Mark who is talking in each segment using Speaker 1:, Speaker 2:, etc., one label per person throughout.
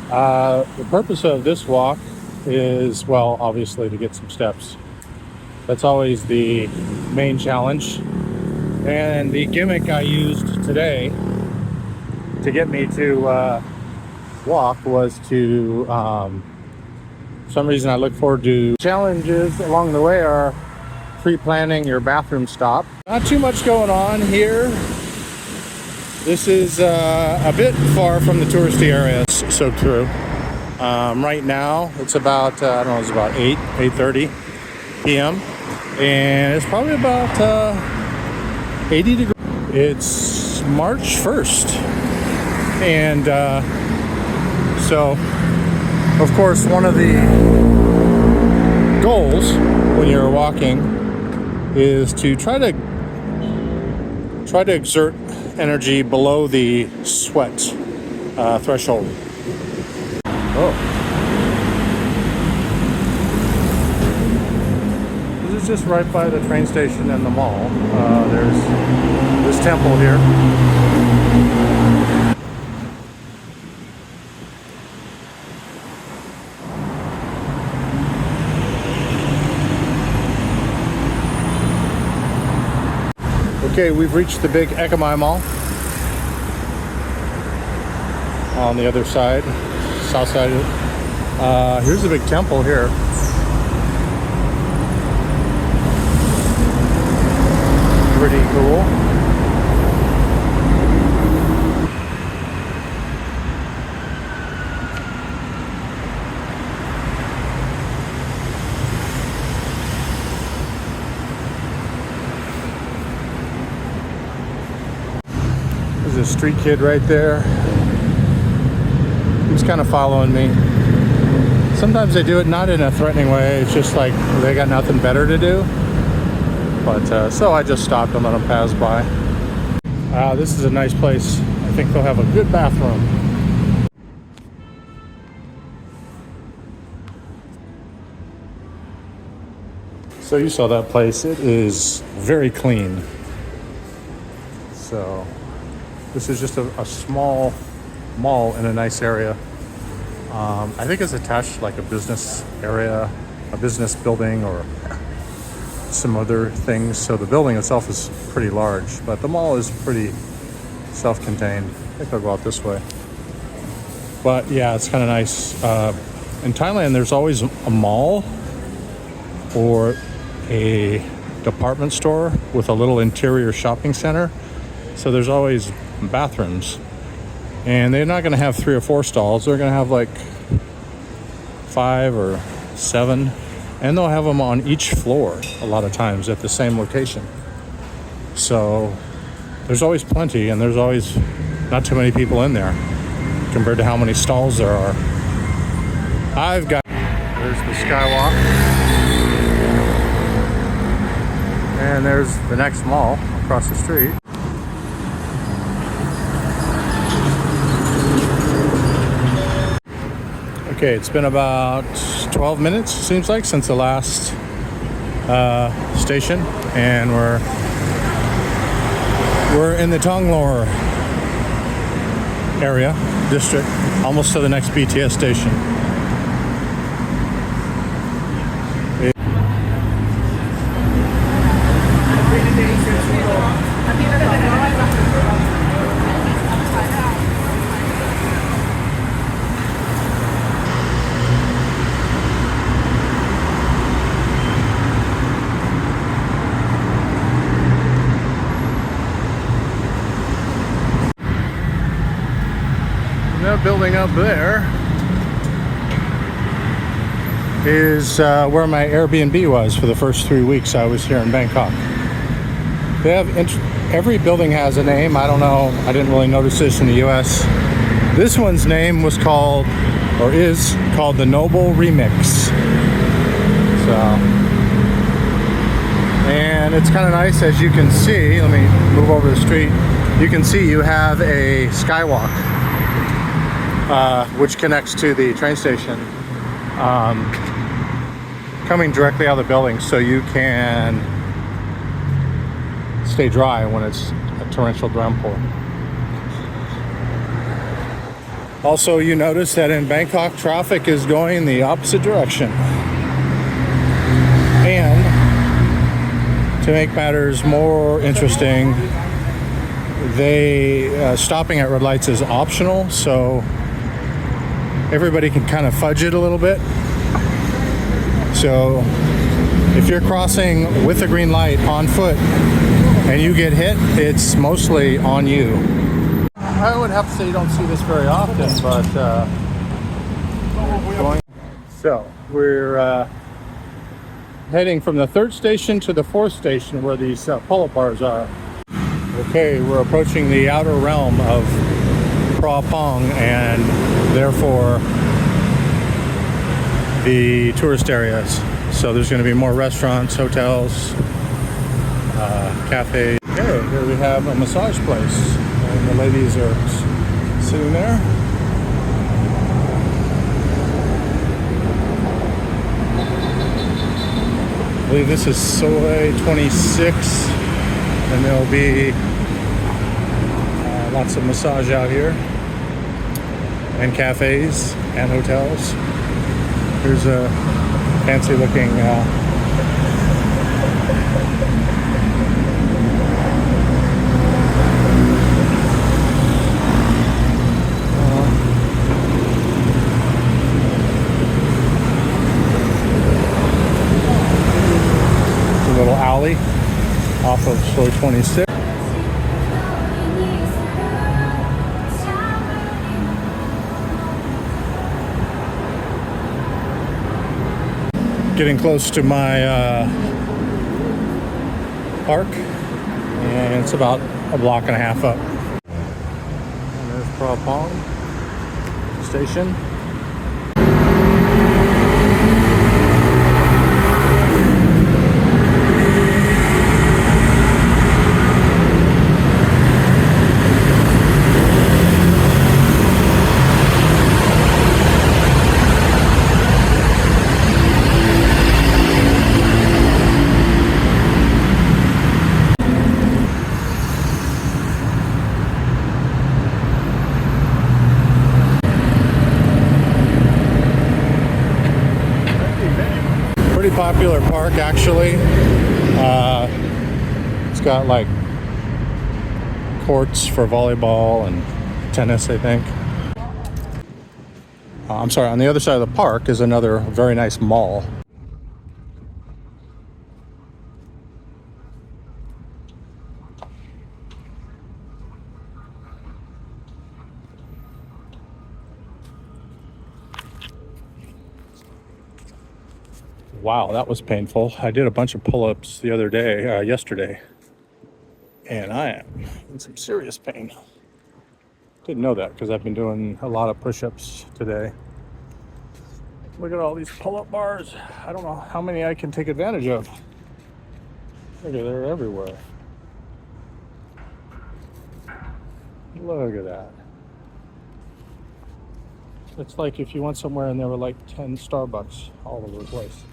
Speaker 1: The purpose of this walk is, well, obviously to get some steps. That's always the main challenge. And the gimmick I used today to get me to walk was to, for some reason I look forward to challenges along the way are pre-planning your bathroom stop. Not too much going on here. This is a bit far from the touristy area, so true. Right now it's about, I don't know, it's about 8:30 p.m. and it's probably about 80 degrees. It's March 1st. And so, of course, one of the goals when you're walking is to try to exert energy below the sweat threshold. Oh. This is just right by the train station and the mall. There's this temple here. Okay, we've reached the big Ekamai Mall on the other side, south side of it. Here's the big temple here. Pretty cool. There's a street kid right there. He's kind of following me. Sometimes they do it not in a threatening way. It's just like they got nothing better to do. But so I just stopped and let them pass by. This is a nice place. I think they'll have a good bathroom. So you saw that place. It is very clean. So this is just a small mall in a nice area. I think it's attached to like a business area, a business building, or some other things. So the building itself is pretty large, but the mall is pretty self-contained. I think I'll go out this way. But yeah, it's kind of nice. In Thailand, there's always a mall or a department store with a little interior shopping center. So there's always bathrooms. And they're not going to have 3 or 4 stalls. They're going to have like 5 or 7. And they'll have them on each floor a lot of times at the same location. So there's always plenty, and there's always not too many people in there compared to how many stalls there are. There's the skywalk. And there's the next mall across the street. Okay, it's been about 12 minutes, seems like, since the last station, and we're in the Tonglor area, district, almost to the next BTS station. That building up there is where my Airbnb was for the first 3 weeks I was here in Bangkok. They have every building has a name. I don't know. I didn't really notice this in the U.S. This one's name was called, or is called, the Noble Remix. So, and it's kind of nice, as you can see. Let me move over the street. You can see you have a skywalk, which connects to the train station, coming directly out of the building, so you can stay dry when it's a torrential downpour. Also, you notice that in Bangkok, traffic is going the opposite direction. And to make matters more interesting, stopping at red lights is optional, so everybody can kind of fudge it a little bit. So if you're crossing with a green light on foot and you get hit, it's mostly on you. I would have to say you don't see this very often, but so we're heading from the third station to the fourth station where these pull-up bars are. Okay, we're approaching the outer realm of Phra and therefore the tourist areas. So there's going to be more restaurants, hotels, cafes. Okay, here we have a massage place, and the ladies are sitting there. I believe this is Soy 26, and there'll be lots of massage out here, and cafes and hotels. Here's a fancy looking little alley off of Soy 26. Getting close to my park, and it's about a block and a half up. And there's Phra station. Pretty popular park, actually. It's got like courts for volleyball and tennis, I think. I'm sorry, on the other side of the park is another very nice mall. Wow, that was painful. I did a bunch of pull-ups the other day, yesterday, and I am in some serious pain. Didn't know that because I've been doing a lot of push-ups today. Look at all these pull-up bars. I don't know how many I can take advantage of. Look at, they're everywhere. Look at that. It's like if you went somewhere and there were like 10 Starbucks all over the place.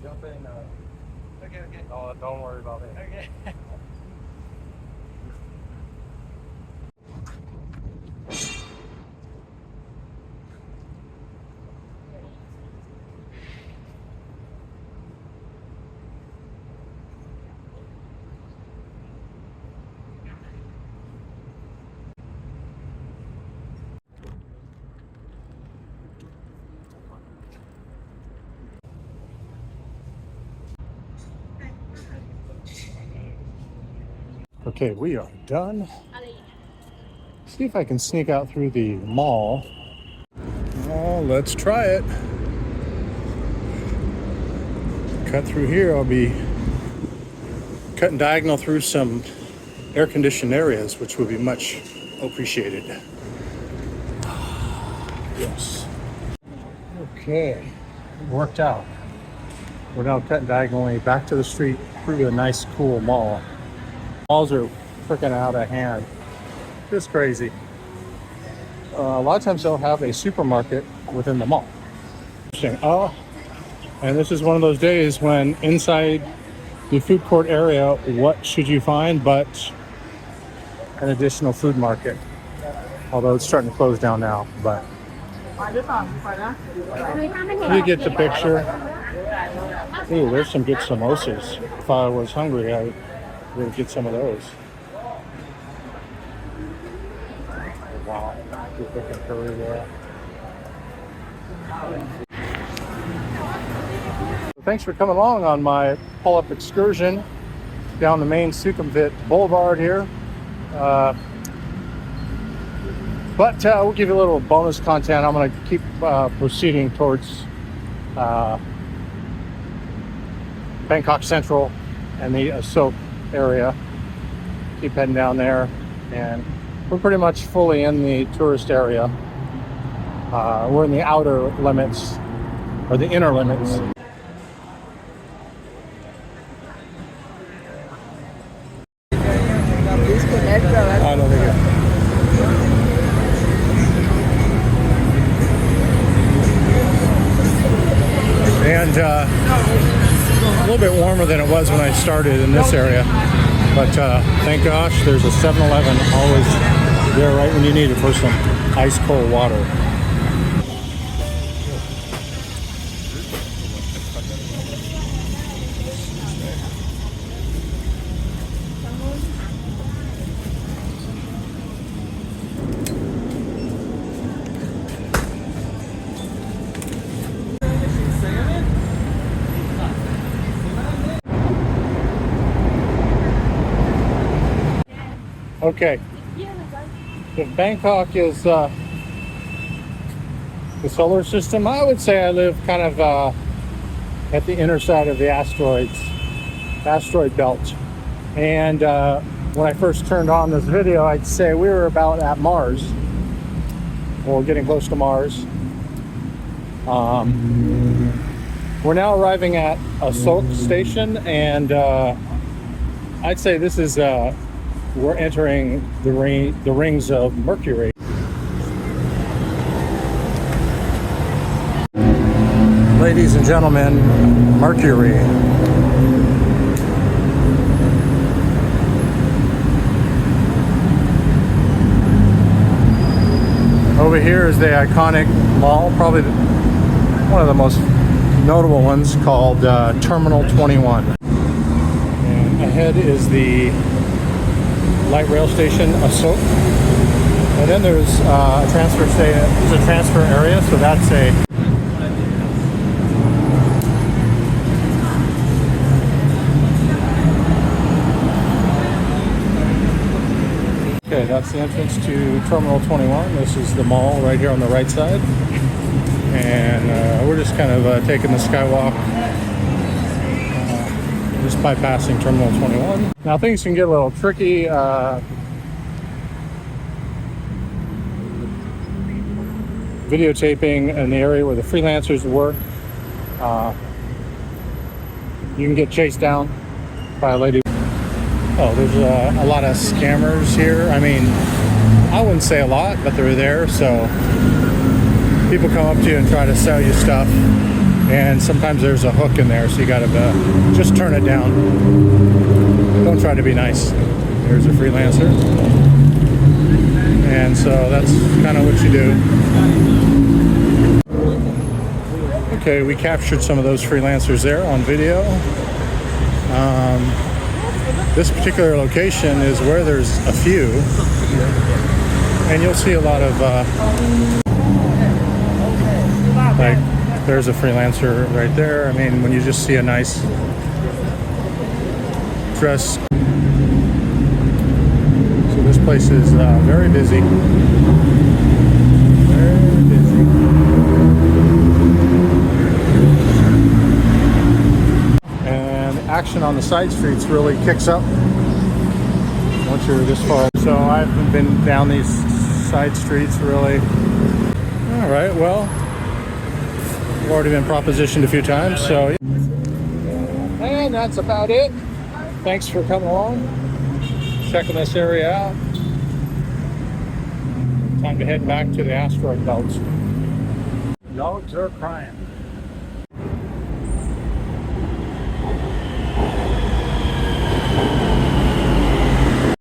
Speaker 1: Jump in. Okay. Oh, don't worry about it. Okay. Okay, we are done. See if I can sneak out through the mall. Oh, let's try it. Cut through here. I'll be cutting diagonal through some air-conditioned areas, which would be much appreciated. Yes. Okay, it worked out. We're now cutting diagonally back to the street through a nice, cool mall. Malls are freaking out of hand. Just crazy. A lot of times they'll have a supermarket within the mall. Interesting. Oh, and this is one of those days when inside the food court area, what should you find but an additional food market? Although it's starting to close down now, but you get the picture. Ooh, there's some good samosas. If I was hungry, I would get some of those. Wow, good looking curry there. Thanks for coming along on my pull-up excursion down the main Sukhumvit Boulevard here. But we'll give you a little bonus content. I'm going to keep proceeding towards Bangkok Central and the Asok area. Keep heading down there, and we're pretty much fully in the tourist area. We're in the outer limits, or the inner limits. Oh, no, there you go. And a little bit warmer than it was when I started in this area. But thank gosh, there's a 7-Eleven always there right when you need it for some ice cold water. Okay, if Bangkok is the solar system, I would say I live kind of at the inner side of the asteroid belt. And when I first turned on this video, I'd say we were about at Mars, or getting close to Mars. We're now arriving at Asok station, and I'd say this is we're entering the rings of Mercury. Ladies and gentlemen, Mercury. Over here is the iconic mall, probably one of the most notable ones, called Terminal 21. And ahead is the light rail station, Asok. And then there's a transfer station. There's a transfer area, so that's a okay. That's the entrance to Terminal 21. This is the mall right here on the right side, and we're just kind of taking the skywalk. Just bypassing Terminal 21. Now things can get a little tricky. Videotaping in the area where the freelancers work. You can get chased down by a lady. Oh, there's a lot of scammers here. I mean, I wouldn't say a lot, but they're there. So people come up to you and try to sell you stuff. And sometimes there's a hook in there, so you gotta just turn it down. Don't try to be nice. There's a freelancer. And so that's kind of what you do. Okay, we captured some of those freelancers there on video. This particular location is where there's a few. And you'll see a lot of, like, there's a freelancer right there. I mean, when you just see a nice dress place is very busy. Very busy. And action on the side streets really kicks up once you're this far. So I haven't been down these side streets really. All right, well, I've already been propositioned a few times, so. And that's about it. Thanks for coming along, checking this area out. Time to head back to the asteroid belts. Dogs are crying.